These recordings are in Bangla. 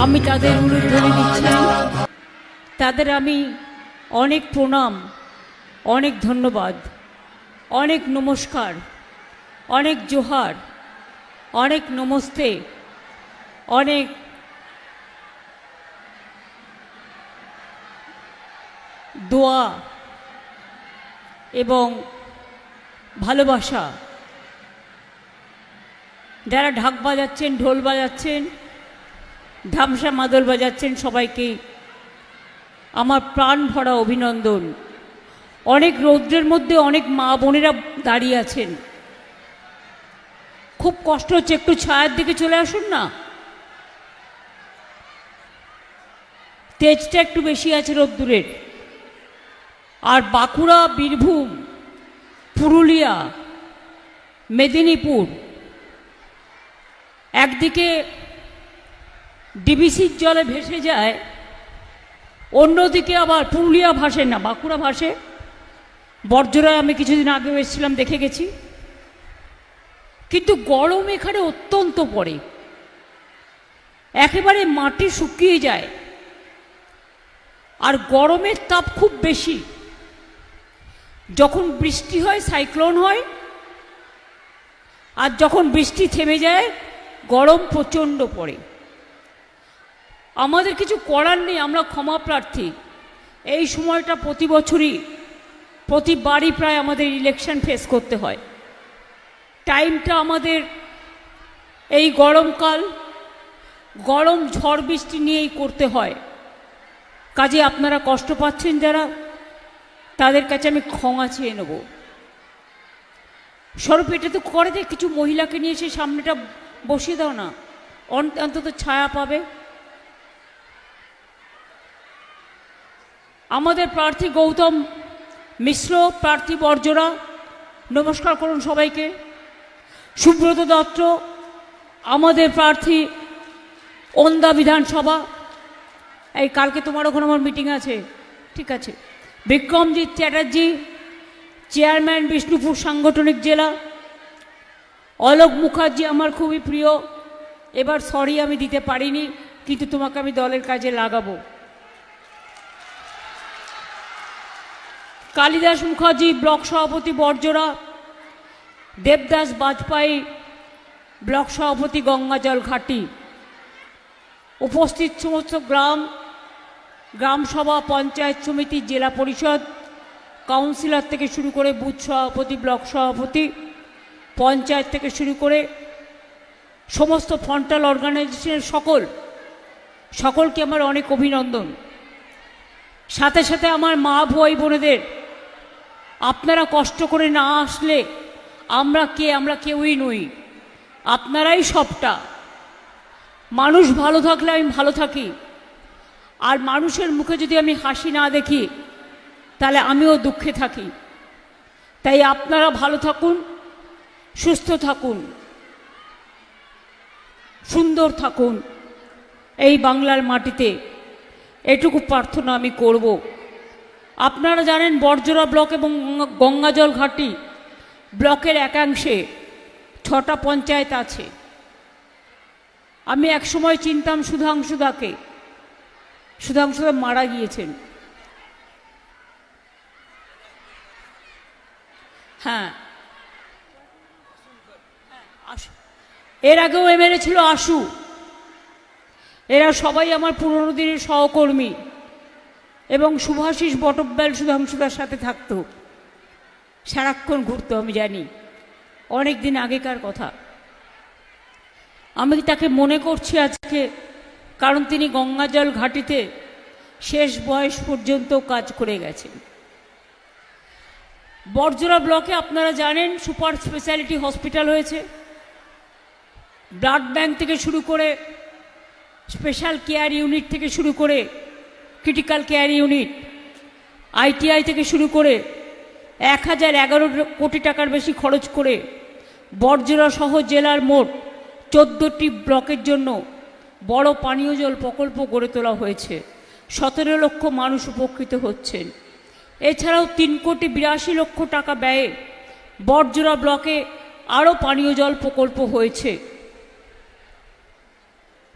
আমি তাদের উলুধ্বনি দিচ্ছি, তাদের আমি অনেক প্রণাম, অনেক ধন্যবাদ, অনেক নমস্কার, অনেক জোহার, অনেক নমস্তে, অনেক দোয়া এবং ভালোবাসা। যারা ঢাক বাজাচ্ছেন, ঢোল বাজাচ্ছেন, ধামসা মাদল বাজাচ্ছেন, সবাইকে আমার প্রাণ ভরা অভিনন্দন। অনেক রৌদ্রের মধ্যে অনেক মা বোনেরা দাঁড়িয়ে আছেন, খুব কষ্ট হচ্ছে, একটু ছায়ার দিকে চলে আসুন না। তেজটা একটু বেশি আছে রোদ্দুরের। আর বাঁকুড়া, বীরভূম, পুরুলিয়া, মেদিনীপুর, একদিকে ডিবিসির জলে ভেসে যায়, অন্যদিকে আবার পুরুলিয়া ভাসে না, বাঁকুড়া ভাসে। বর্জরায় আমি কিছুদিন আগে এসেছিলাম, দেখে গেছি। কিন্তু গরম এখানে অত্যন্ত পড়ে, একেবারে মাটি শুকিয়ে যায়, আর গরমের তাপ খুব বেশি। যখন বৃষ্টি হয় সাইক্লোন হয়, আর যখন বৃষ্টি থেমে যায় গরম প্রচণ্ড পড়ে। আমাদের কিছু করার নেই, আমরা ক্ষমা প্রার্থী। এই সময়টা প্রতি বছরই, প্রতিবারই প্রায় আমাদের ইলেকশন ফেস করতে হয়। টাইমটা আমাদের এই গরমকাল, গরম ঝড় বৃষ্টি নিয়েই করতে হয়। কাজে আপনারা কষ্ট পাচ্ছেন যারা, তাদের কাছে আমি ক্ষমা চেয়ে নেব। স্বরূপ এটা তো করে দে, কিছু মহিলাকে নিয়ে এসে সামনেটা বসিয়ে দাও না, অন্তত ছায়া পাবে। আমাদের প্রার্থী গৌতম মিশ্র, প্রার্থী বর্জরা, নমস্কার করুন সবাইকে। সুব্রত দত্ত আমাদের প্রার্থী ওন্দা বিধানসভা। এই কালকে তোমার ওখানে আমার মিটিং আছে, ঠিক আছে। বিক্রমজিৎ চ্যাটার্জি, চেয়ারম্যান বিষ্ণুপুর সাংগঠনিক জেলা। অলোক মুখার্জি আমার খুবই প্রিয়, এবার সরি আমি দিতে পারিনি, কিন্তু তোমাকে আমি দলের কাজে লাগাবো। কালিদাস মুখার্জি, ব্লক সভাপতি বর্জরা। দেবদাস বাজপাই, ব্লক সভাপতি গঙ্গাজল ঘাটি। উপস্থিত সমস্ত গ্রাম সভা, পঞ্চায়েত সমিতি, জেলা পরিষদ, কাউন্সিলর থেকে শুরু করে বুথ সভাপতি, ব্লক সভাপতি, পঞ্চায়েত থেকে শুরু করে সমস্ত ফ্রন্টাল অর্গানাইজেশনের সকলকে আমার অনেক অভিনন্দন। সাথে সাথে আমার মা ভাই বোনেদের, আপনারা কষ্ট করে না আসলে আমরা কেউই নই, আপনারাই সবটা। মানুষ ভালো থাকলে আমি ভালো থাকি, আর মানুষের মুখে যদি আমি হাসি না দেখি তাহলে আমিও দুঃখে থাকি। তাই আপনারা ভালো থাকুন, সুস্থ থাকুন, সুন্দর থাকুন এই বাংলার মাটিতে, এটুকু প্রার্থনা আমি করব। আপনারা জানেন বর্জরা ব্লক এবং গঙ্গাজল ঘাটি ব্লকের একাংশে 6টা পঞ্চায়েত আছে। আমি একসময় চিনতাম সুধাংশুদাকে, সুধাংশুদা মারা গিয়েছেন। হ্যাঁ, এর আগেও এমএলএ ছিল আশু। এরা সবাই আমার পুরনো দিনের সহকর্মী, এবং শুভাশিস বটব্যাল সুধাংশুদার সাথে থাকতো, সারাক্ষণ ঘুরতো। আমি জানি অনেক দিন আগেকার কথা। আমি তাকে মনে করছি আজকে, কারণ তিনি গঙ্গাজল ঘাটিতে শেষ বয়স পর্যন্ত কাজ করে গেছেন। বর্জরা ব্লকে আপনারা জানেন সুপার স্পেশালিটি হসপিটাল হয়েছে, ব্লাড ব্যাংক থেকে শুরু করে স্পেশাল কেয়ার ইউনিট থেকে শুরু করে ক্রিটিক্যাল কেয়ার ইউনিট, আইটিআই থেকে শুরু করে 1011 কোটি টাকার বেশি খরচ করে বর্জরা সহ জেলার মোট 14টি ব্লকের জন্য বড় পানীয় জল প্রকল্প গড়ে তোলা হয়েছে। 17 লক্ষ মানুষ উপকৃত হচ্ছেন। এছাড়াও 3,82,00,000 টাকা ব্যয়ে বর্জরা ব্লকে আরও পানীয় জল প্রকল্প হয়েছে।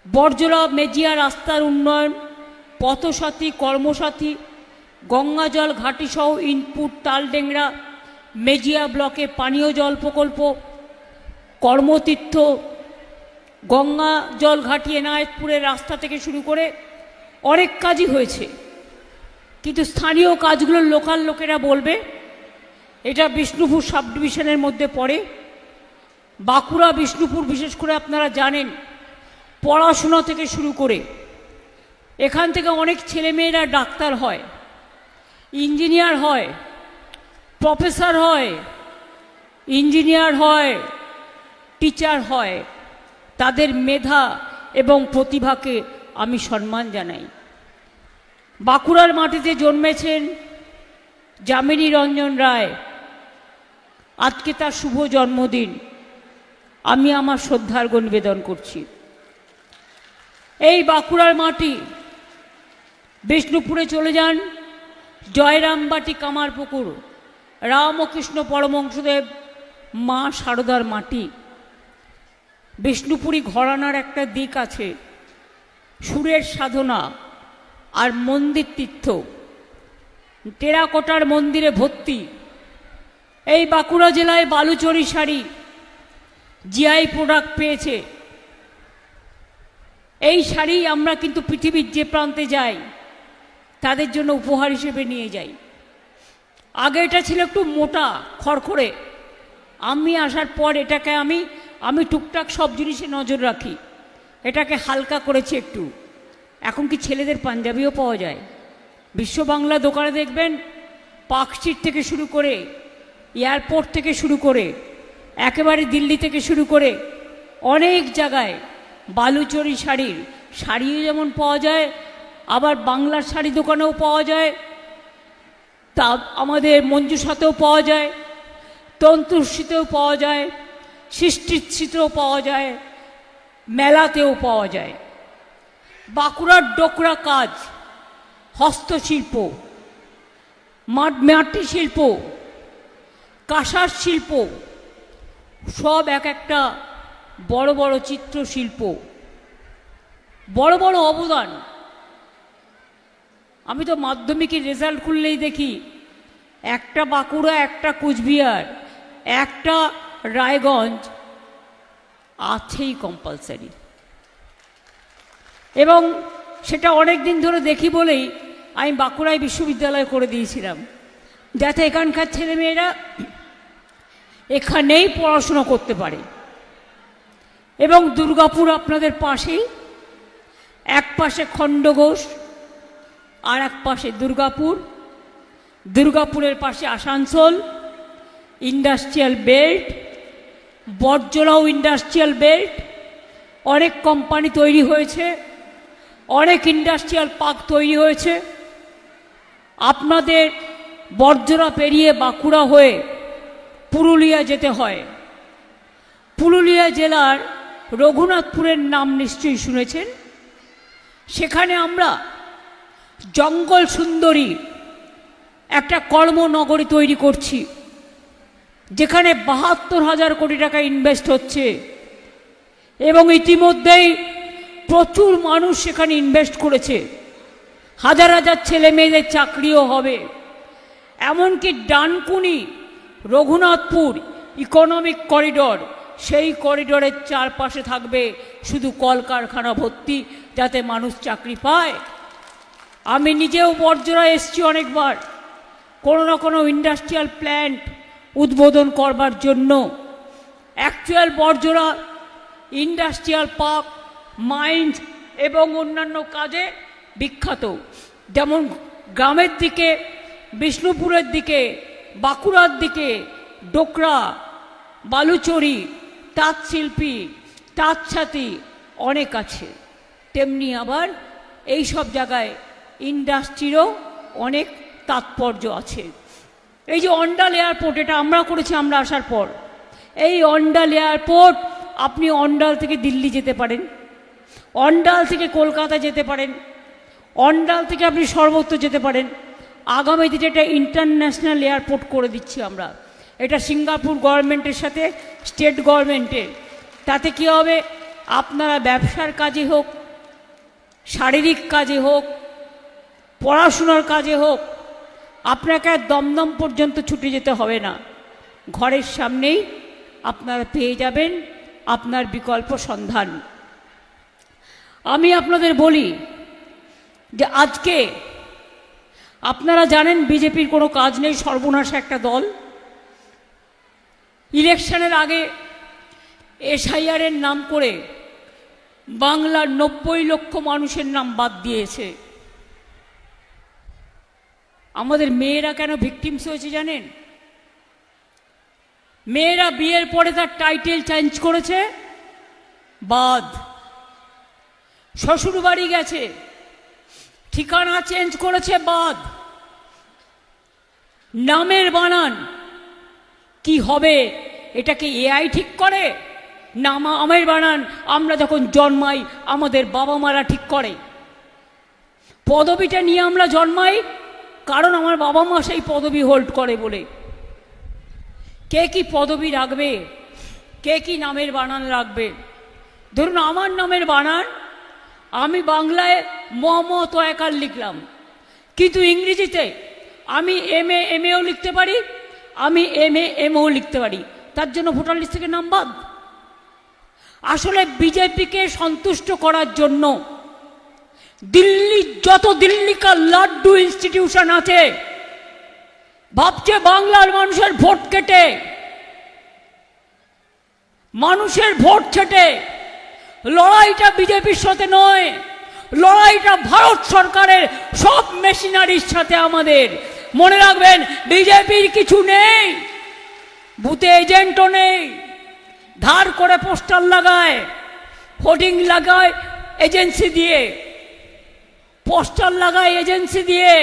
বড়জোড়া মেজিয়া রাস্তার উন্নয়ন, পথসাথী, কর্মসাথী, গঙ্গাজল ঘাটিসহ ইনপুট তালডেংরা মেজিয়া ব্লকে পানীয় জল প্রকল্প, কর্মতীর্থ গঙ্গা জল ঘাটি এনায়েতপুরের রাস্তা থেকে শুরু করে অনেক কাজই হয়েছে। কিন্তু স্থানীয় কাজগুলোর লোকাল লোকেরা বলবে এটা বিষ্ণুপুর সাব ডিভিশনের মধ্যে পড়ে। বাঁকুড়া বিষ্ণুপুর বিশেষ করে আপনারা জানেন, পড়াশোনা থেকে শুরু করে এখান থেকে অনেক ছেলেমেয়েরা ডাক্তার হয়, ইঞ্জিনিয়ার হয়, প্রফেসর হয়, ইঞ্জিনিয়ার হয়, টিচার হয়। তাদের মেধা এবং প্রতিভাকে আমি সম্মান জানাই। বাঁকুড়ার মাটিতে জন্মেছেন যামিনী রঞ্জন রায়, আজকে তার শুভ জন্মদিন, আমি আমার শ্রদ্ধার্ঘ্য নিবেদন করছি। এই বাঁকুড়ার মাটি, বিষ্ণুপুরে চলে যান, জয়রামবাটি, কামারপুকুর, রামকৃষ্ণ পরমহংসদেব, মা শারদার মাটি। বিষ্ণুপুরী ঘরানার একটা দিক আছে, সুরের সাধনা আর মন্দির তীর্থ, টেরাকোটার মন্দিরে ভর্তি। এই বাঁকুড়া জেলায় বালুচরী শাড়ি জিআই প্রোডাক্ট পেয়েছে। এই শাড়ি আমরা কিন্তু পৃথিবীর যে প্রান্তে যাই তাদের জন্য উপহার হিসেবে নিয়ে যাই। আগে এটা ছিল একটু মোটা খড়খড়ে, আমি আসার পর এটাকে আমি টুকটাক সব জিনিসে নজর রাখি, এটাকে হালকা করেছি একটু। এখন কি ছেলেদের পাঞ্জাবিও পাওয়া যায়? বিশ্ব বাংলা দোকানে দেখবেন পার্কস্ট্রিট থেকে শুরু করে, এয়ারপোর্ট থেকে শুরু করে, একেবারে দিল্লি থেকে শুরু করে অনেক জায়গায় বালুচরী শাড়িও যেমন পাওয়া যায়, আবার বাংলার শাড়ি দোকানেও পাওয়া যায়, তা আমাদের মঞ্জুসাতেও পাওয়া যায়, তন্তুশ্রীতেও পাওয়া যায়, সৃষ্টিশ্রীতেও পাওয়া যায়, মেলাতেও পাওয়া যায়। বাঁকুড়ার ডোকরা কাজ, হস্তশিল্প, মাটি শিল্প, কাঁসার শিল্প, সব এক একটা বড় বড় চিত্রশিল্প, বড় বড় অবদান। আমি তো মাধ্যমিকের রেজাল্ট খুললেই দেখি একটা বাঁকুড়া, একটা কুচবিহার, একটা রায়গঞ্জ আছেই কম্পালসারি। এবং সেটা অনেক দিন ধরে দেখি বলেই আমি বাঁকুড়ায় বিশ্ববিদ্যালয় করে দিয়েছিলাম, যাতে এখানকার ছেলেমেয়েরা এখানেই পড়াশোনা করতে পারে। এবং দুর্গাপুর আপনাদের পাশেই, এক পাশে খণ্ডঘোষ আর এক পাশে দুর্গাপুর, দুর্গাপুরের পাশে আসানসোল ইন্ডাস্ট্রিয়াল বেল্ট, বড়জোড়াও ইন্ডাস্ট্রিয়াল বেল্ট, অনেক কোম্পানি তৈরি হয়েছে, অনেক ইন্ডাস্ট্রিয়াল পার্ক তৈরি হয়েছে। আপনাদের বড়জোড়া পেরিয়ে বাঁকুড়া হয়ে পুরুলিয়া যেতে হয়। পুরুলিয়া জেলার রঘুনাথপুরের নাম নিশ্চয়ই শুনেছেন। সেখানে আমরা জঙ্গল সুন্দরী একটা কর্মনগরী তৈরি করছি, যেখানে ৭২,০০০ কোটি টাকা ইনভেস্ট হচ্ছে এবং ইতিমধ্যেই প্রচুর মানুষ সেখানে ইনভেস্ট করেছে। হাজার হাজার ছেলে মেয়েদের চাকরিও হবে। এমনকি ডানকুনি রঘুনাথপুর ইকোনমিক করিডর, সেই করিডরের চারপাশে থাকবে শুধু কলকারখানা ভর্তি, যাতে মানুষ চাকরি পায়। আমি নিজেও বড়জোড়া এসছি অনেকবার, কোনো না কোনো ইন্ডাস্ট্রিয়াল প্ল্যান্ট উদ্বোধন করবার জন্য। Actual Barjora industrial park, mines এবং অন্যান্য কাজে বিখ্যাত। যেমন গ্রামের দিকে, বিষ্ণুপুরের দিকে, বাঁকুড়ার দিকে ডোকরা, বালুচরী, তাঁতশিল্পী, তাঁতছাতি অনেক আছে, তেমনি আবার এই সব জায়গায় ইন্ডাস্ট্রিরও অনেক তাৎপর্য আছে। এই যে অন্ডাল এয়ারপোর্ট, এটা আমরা করেছি আমরা আসার পর। এই অন্ডাল এয়ারপোর্ট, আপনি অন্ডাল থেকে দিল্লি যেতে পারেন, অন্ডাল থেকে কলকাতা যেতে পারেন, অন্ডাল থেকে আপনি সর্বত্র যেতে পারেন। আগামী দিনে এটা ইন্টারন্যাশনাল এয়ারপোর্ট করে দিচ্ছি আমরা। এটা সিঙ্গাপুর গভর্নমেন্টের সাথে স্টেট গভর্নমেন্টের। তাতে কী হবে, আপনারা ব্যবসার কাজে হোক, শারীরিক কাজে হোক, পড়াশোনার কাজে হোক, আপনাকে আর দমদম পর্যন্ত ছুটে যেতে হবে না। ঘরের সামনেই আপনারা পেয়ে যাবেন আপনার বিকল্প সন্ধান। আমি আপনাদের বলি যে আজকে আপনারা জানেন বিজেপির কোনো কাজ নেই, সর্বনাশ একটা দল। ইলেকশনের আগে এসআইআরের নাম করে বাংলার 90 লক্ষ মানুষের নাম বাদ দিয়েছে। আমাদের মেয়েরা কেন ভিকটিমস হয়েছে জানেন? মেয়েরা বিয়ের পরে তার টাইটেল চেঞ্জ করেছে, বাদ। শ্বশুর বাড়ি গেছে, ঠিকানা চেঞ্জ করেছে, বাদ। নামের বানান কি হবে এটাকে এআই ঠিক করে? নামের বানান আমরা যখন জন্মাই আমাদের বাবা মারা ঠিক করে। পদবিটা নিয়ে আমরা জন্মাই কারণ আমার বাবা মা সেই পদবি হোল্ড করে বলে। কে কি পদবি রাখবে, কে কি নামের বানান রাখবে? ধরুন আমার নামের বানান, আমি বাংলায় মোহাম্মদ ওয়াকার লিখলাম, কিন্তু ইংরেজিতে আমি এমএও লিখতে পারি, আমি এমও লিখতে পারি, তার জন্য ভোটার লিস্ট থেকে নাম বাদ। আসলে বিজেপিকে সন্তুষ্ট করার জন্য দিল্লি যত দিল্লিকার লাড্ডু ইনস্টিটিউশন আছে ভাবছে বাংলার মানুষের ভোট কেটে, মানুষের ভোট ছেটে। লড়াইটা বিজেপির সাথে নয়, লড়াইটা ভারত সরকারের সব মেশিনারির সাথে আমাদের। মনে রাখবেন বিজেপির কিছু নেই, বুথে এজেন্টও নেই, ধার করে পোস্টার লাগায়, হোর্ডিং লাগায় এজেন্সি দিয়ে, পোস্টার লাগায় এজেন্সি দিয়ে,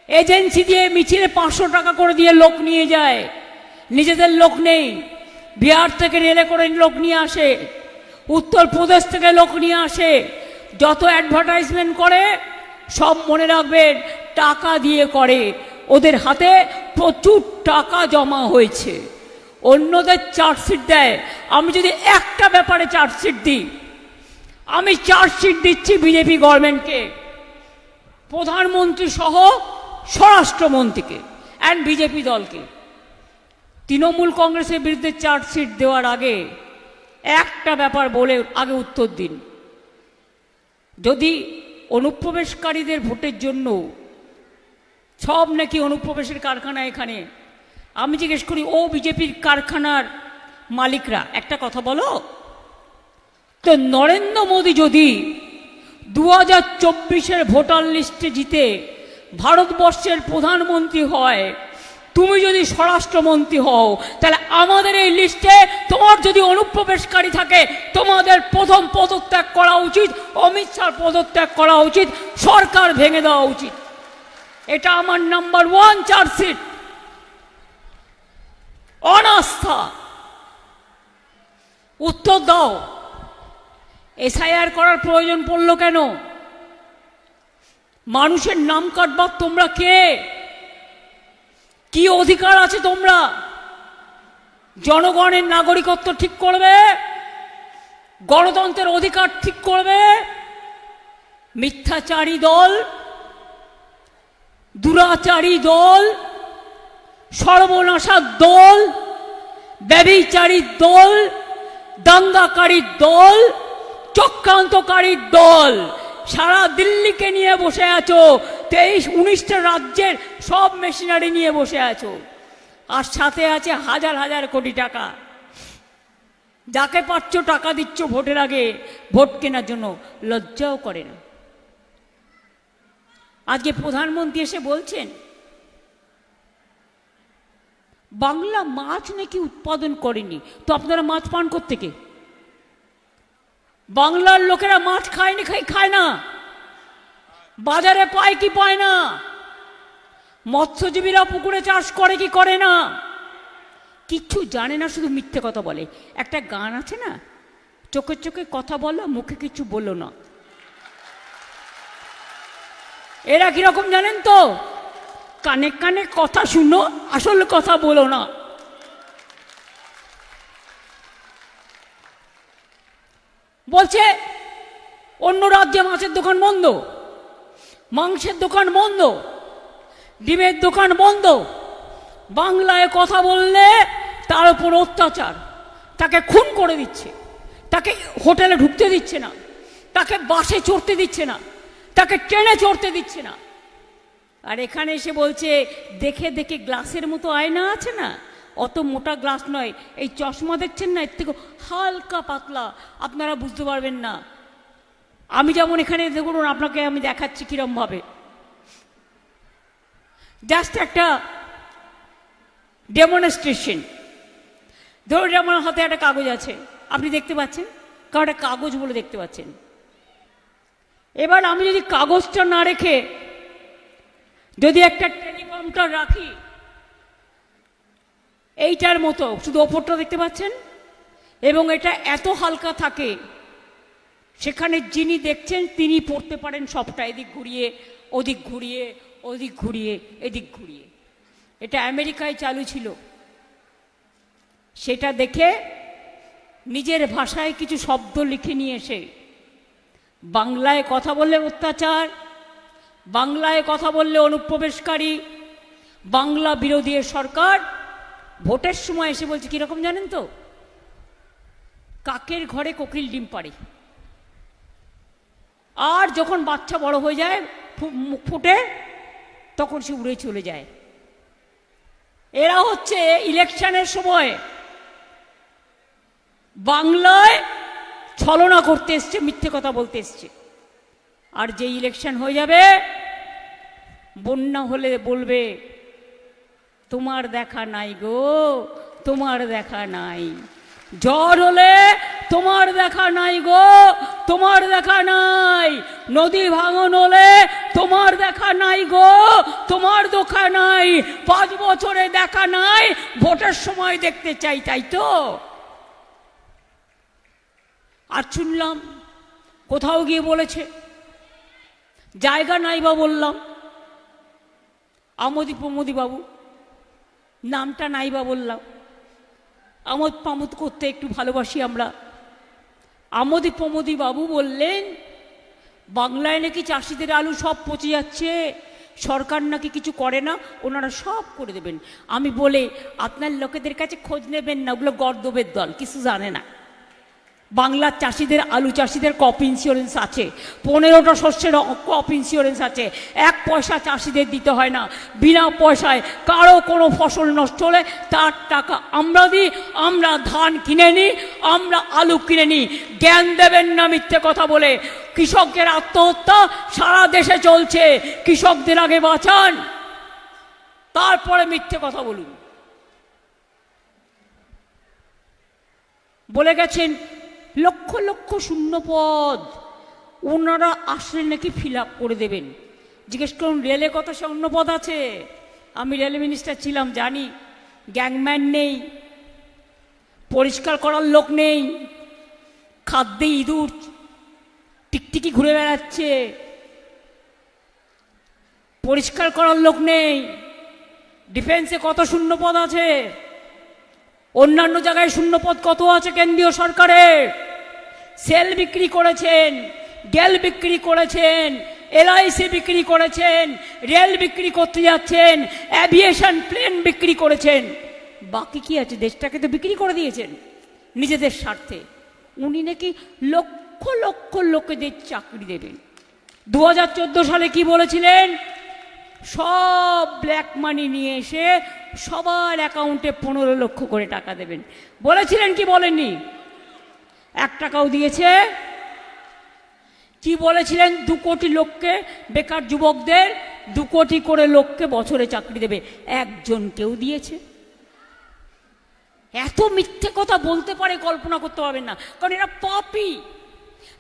এজেন্সি দিয়ে মিছিলে 500 টাকা করে দিয়ে লোক নিয়ে যায়। নিজেদের লোক নেই, বিহার থেকে রেলে করে লোক নিয়ে আসে, উত্তরপ্রদেশ থেকে লোক নিয়ে আসে। যত অ্যাডভার্টাইজমেন্ট করে সব মনে রাখবেন টাকা দিয়ে করে। ওদের হাতে প্রচুর টাকা জমা হয়েছে। অন্যদের চার্জশিট দেয়, আমি যদি একটা ব্যাপারে চার্জশিট দিই, আমি চার্জশিট দিচ্ছি বিজেপি গভর্নমেন্টকে, প্রধানমন্ত্রী সহ স্বরাষ্ট্রমন্ত্রীকে অ্যান্ড বিজেপি দলকে। তৃণমূল কংগ্রেসের বিরুদ্ধে চার্জশিট দেওয়ার আগে একটা ব্যাপার বলে আগে উত্তর দিন। যদি অনুপ্রবেশকারীদের ভোটের জন্য সব নাকি অনুপ্রবেশের কারখানা এখানে, আমি জিজ্ঞেস করি ও বিজেপির কারখানার মালিকরা একটা কথা বলো তো, নরেন্দ্র মোদী যদি 2024-এর ভোটার লিস্টে জিতে ভারতবর্ষের প্রধানমন্ত্রী হয়, তুমি যদি স্বরাষ্ট্রমন্ত্রী হও, তাহলে আমাদের এই লিস্টে তোমার যদি অনুপ্রবেশকারী থাকে তোমাদের প্রথম পদত্যাগ করা উচিত, অমিত শাহ পদত্যাগ করা উচিত, সরকার ভেঙে দেওয়া উচিত। এটা আমার নাম্বার 1 চার্জশিট। অনাস্থা। উত্তর দাও, এসআইআর করার প্রয়োজন পড়লো কেন? মানুষের নাম কাটবার তোমরা কে? কি অধিকার আছে তোমরা? জনগণের নাগরিকত্ব ঠিক করবে, গণতন্ত্রের অধিকার ঠিক করবে? মিথ্যাচারী দল, দুরাচারী দল, সর্বনাশার দল, ব্যভিচারীর দল, দাঙ্গাকারীর দল, চক্রান্তকারীর দল সারা দিল্লিকে নিয়ে বসে আছো। 23-19টা রাজ্যের সব মেশিনারি নিয়ে বসে আছো, আর সাথে আছে হাজার হাজার কোটি টাকা। যাকে পাচ্ছ টাকা দিচ্ছ ভোটের আগে ভোট কেনার জন্য, লজ্জাও করে না। আজকে প্রধানমন্ত্রী এসে বলছেন বাংলা মাছ নাকি উৎপাদন করেনি, তো আপনারা মাছ পান কোত্থেকে? বাংলার লোকেরা মাছ খায়নি, খায় না, বাজারে পায় কি পায় না? মৎস্যজীবীরা পুকুরে চাষ করে কি করে না? কিচ্ছু জানে না, শুধু মিথ্যে কথা বলে। একটা গান আছে না, চোখে চোখে কথা বলো, মুখে কিছু বলো না। এরা কিরকম জানেন তো? কানে কানে কথা শুনো, আসল কথা বলো না। বলছে অন্য রাজ্যে মাছের দোকান বন্ধ, মাংসের দোকান বন্ধ, ডিমের দোকান বন্ধ। বাংলায় কথা বললে তার উপর অত্যাচার, তাকে খুন করে দিচ্ছে, তাকে হোটেলে ঢুকতে দিচ্ছে না, তাকে বাসে চড়তে দিচ্ছে না, তাকে ট্রেনে চড়তে দিচ্ছে না। আর এখানে এসে বলছে দেখে দেখে গ্লাসের মতো আয়না আছে না, অত মোটা গ্লাস নয়, এই চশমা দেখছেন না, এর থেকে হালকা পাতলা, আপনারা বুঝতে পারবেন না। আমি যেমন এখানে দেখুন, আপনাকে আমি দেখাচ্ছি কিরম ভাবে, জাস্ট একটা ডেমনস্ট্রেশন। ধরুন আমার হাতে একটা কাগজ আছে, আপনি দেখতে পাচ্ছেন, কারণ একটা কাগজ বলে দেখতে পাচ্ছেন। এবার আমি যদি কাগজটা না রেখে যদি একটা টেলিপ্রম্পটার রাখি এইটার মতো, শুধু ওপরটা দেখতে পাচ্ছেন, এবং এটা এত হালকা থাকে, সেখানে যিনি দেখছেন তিনি পড়তে পারেন সবটা, এদিক ঘুরিয়ে ওদিক ঘুরিয়ে, ওদিক ঘুরিয়ে এদিক ঘুরিয়ে। এটা আমেরিকায় চালু ছিল। সেটা দেখে নিজের ভাষায় কিছু শব্দ লিখে নিয়ে এসে বাংলায় কথা বললে অত্যাচার, বাংলায় কথা বললে অনুপ্রবেশকারী, বাংলা বিরোধী সরকার ভোটের সময় এসে বলছে কিরকম জানেন তো, কাকের ঘরে কোকিল ডিম পাড়ে, আর যখন বাচ্চা বড় হয়ে যায় মুখ ফুটে তখন সে উড়ে চলে যায়। এরা হচ্ছে ইলেকশনের সময় বাংলায় ছলনা করতে এসছে, মিথ্যে কথা বলতে এসছে। আর যে ইলেকশন হয়ে যাবে, বন্যা হলে বলবে তোমার দেখা নাই গো, তোমার দেখা নাই। ঝড় হলে তোমার দেখা নাই গো, তোমার দেখা নাই। নদী ভাঙন হলে তোমার দেখা নাই গো, তোমার দেখা নাই। 5 বছরে দেখা নাই, ভোটের সময় দেখতে চাই, তাই তো। আর শুনলাম কোথাও গিয়ে বলেছে জায়গা নাই বা বললাম, আমোদি প্রমোদি বাবু নামটা নাই বা বললাম, আমোদ প্রমোদ করতে একটু ভালোবাসি আমরা। আমোদি প্রমোদি বাবু বললেন বাংলায় নাকি চাষিদের আলু সব পচে যাচ্ছে, সরকার নাকি কিছু করে না, ওনারা সব করে দেবেন। আমি বলে আপনার লোকেদের কাছে খোঁজ নেবেন না, ওগুলো গর্দবের দল, কিছু জানে না। বাংলার চাষিদের, আলু চাষিদের ক্রপ ইন্স্যুরেন্স আছে, 15টা শস্যের ক্রপ ইন্স্যুরেন্স আছে, 1 পয়সা চাষিদের দিতে হয় না, বিনা পয়সায়। কারো কোনো ফসল নষ্ট হলে তার টাকা আমরা দিই, আমরা ধান কিনে নিই, আমরা আলু কিনে নিই। জ্ঞান দেবেন না মিথ্যে কথা বলে। কৃষকদের আত্মহত্যা সারা দেশে চলছে, কৃষকদের আগে বাঁচান, তারপরে মিথ্যে কথা বলুন। বলে গেছেন লক্ষ লক্ষ শূন্য পদ ওনারা আসলে নাকি ফিল আপ করে দেবেন। জিজ্ঞেস করুন রেলে কত শূন্য পদ আছে? আমি রেল মিনিস্টার ছিলাম, জানি। গ্যাংম্যান নেই, পরিষ্কার করার লোক নেই, খাদ্যে ইঁদুর টিকটিকি ঘুরে বেড়াচ্ছে, পরিষ্কার করার লোক নেই। ডিফেন্সে কত শূন্য পদ আছে, অন্যান্য জায়গায় শূন্যপদ কত আছে কেন্দ্রীয় সরকারের। সেল বিক্রি করেছেন, গেল বিক্রি করেছেন, এলআইসি বিক্রি করেছেন, রেল বিক্রি করতে যাচ্ছেন, অ্যাভিয়েশন প্লেন বিক্রি করেছেন। বাকি কি আছে? দেশটাকে তো বিক্রি করে দিয়েছেন নিজেদের স্বার্থে। উনি নাকি লক্ষ লক্ষ লোকেদের চাকরি দেবেন। 2014 সালে কি বলেছিলেন? সব ব্ল্যাক মানি নিয়ে এসে সবার অ্যাকাউন্টে 15 লক্ষ করে টাকা দেবেন বলেছিলেন কি বলেননি? 1 টাকাও দিয়েছে? কি বলেছিলেন? 2 কোটি লোককে, বেকার যুবকদের 2 কোটি করে লোককে বছরে চাকরি দেবে, একজনকেও দিয়েছে? এত মিথ্যে কথা বলতে পারে কল্পনা করতে পারবেন না, কারণ এরা পাপী,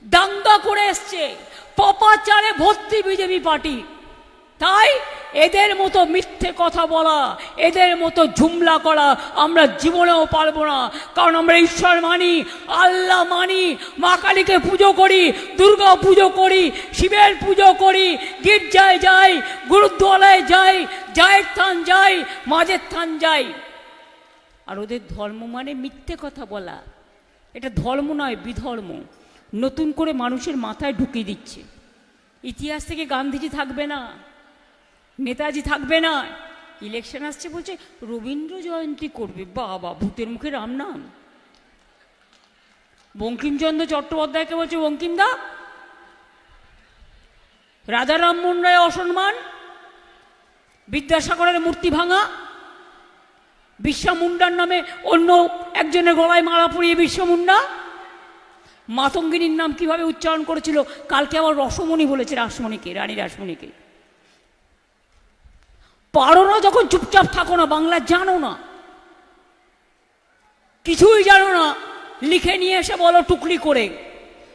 দাঙ্গা করে এসছে, পাপাচারে ভর্তি বিজেপি পার্টি। তাই এদের মতো মিথ্যে কথা বলা, এদের মতো ঝুমলা করা আমরা জীবনেও পারবো না। কারণ আমরা ঈশ্বর মানি, আল্লাহ মানি, মা কালীকে পুজো করি, দুর্গা পুজো করি, শিবের পুজো করি, গির্জায় যাই, গুরুদ্বারায় যাই, জায়ের থান যাই, মাঝের থান যাই। আর ওদের ধর্ম মানে মিথ্যে কথা বলা। এটা ধর্ম নয়, বিধর্ম। নতুন করে মানুষের মাথায় ঢুকিয়ে দিচ্ছে। ইতিহাস থেকে গান্ধীজি থাকবে না, নেতাজি থাকবে না, ইলেকশন আসছে বলছে রবীন্দ্র জয়ন্তী করবে। বাবা, ভূতের মুখে রাম নাম। বঙ্কিমচন্দ্র চট্টোপাধ্যায়কে বলছে বঙ্কিমদা, রাজা রামমোহন রায় অসম্মান, বিদ্যাসাগরের মূর্তি ভাঙা, বিরসা মুন্ডার নামে অন্য একজনের গলায় মালা পরিয়ে বিরসা মুন্ডা, মাতঙ্গিনীর নাম কিভাবে উচ্চারণ করেছিল, কালকে আবার রসমণি বলেছে রাসমণিকে, রানী রাসমণিকে। পারো না যখন চুপচাপ থাকো না, বাংলা জানো না, কিছুই জানো না, লিখে নিয়ে এসে বলো টুকলি করে।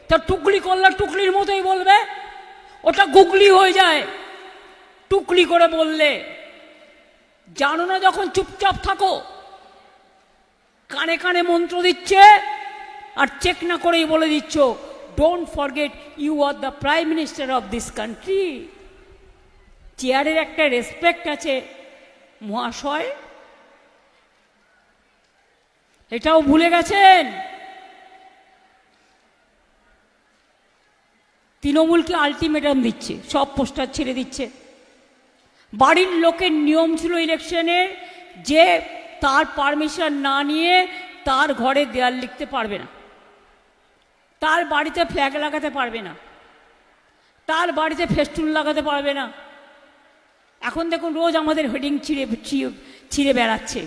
তা টুকলি করলে টুকলির মতোই বলবে, ওটা গুগলি হয়ে যায় টুকলি করে বললে। জানো না যখন চুপচাপ থাকো। কানে কানে মন্ত্র দিচ্ছে আর চেক না করেই বলে দিচ্ছ don't forget you are the prime minister of this country. চেয়ারের একটা রেসপেক্ট আছে মহাশয়, এটাও ভুলে গেছেন। তৃণমূলকে আলটিমেটাম দিচ্ছে, সব পোস্টার ছেড়ে দিচ্ছে। বাড়ির লোকের নিয়ম ছিল ইলেকশনে যে তার পারমিশন না নিয়ে তার ঘরে দেয়াল লিখতে পারবে না, তার বাড়িতে ফ্ল্যাগ লাগাতে পারবে না, তার বাড়িতে ফেস্টুন লাগাতে পারবে না। এখন দেখুন রোজ আমাদের হেডিং ছিঁড়ে বেড়াচ্ছে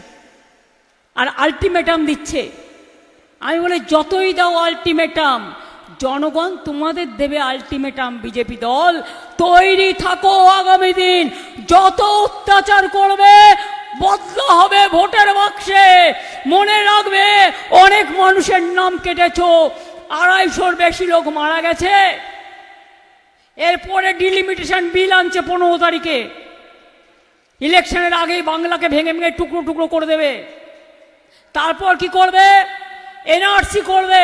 আর আলটিমেটাম দিচ্ছে। আমি বলি যতই দাও আলটিমেটাম, জনগণ তোমাদের দেবে আলটিমেটাম। বিজেপি দল তৈরি থাকো, আগামী দিন যত অত্যাচার করবে বদলা হবে ভোটের বাক্সে। মনে রাখবে অনেক মানুষের নাম কেটেছো, 250-র বেশি লোক মারা গেছে। এরপরে ডিলিমিটেশন বিল আনছে 15 তারিখে, ইলেকশনের আগেই বাংলাকে ভেঙে ভেঙে টুকরো টুকরো করে দেবে। তারপর কি করবে? এনআরসি করবে।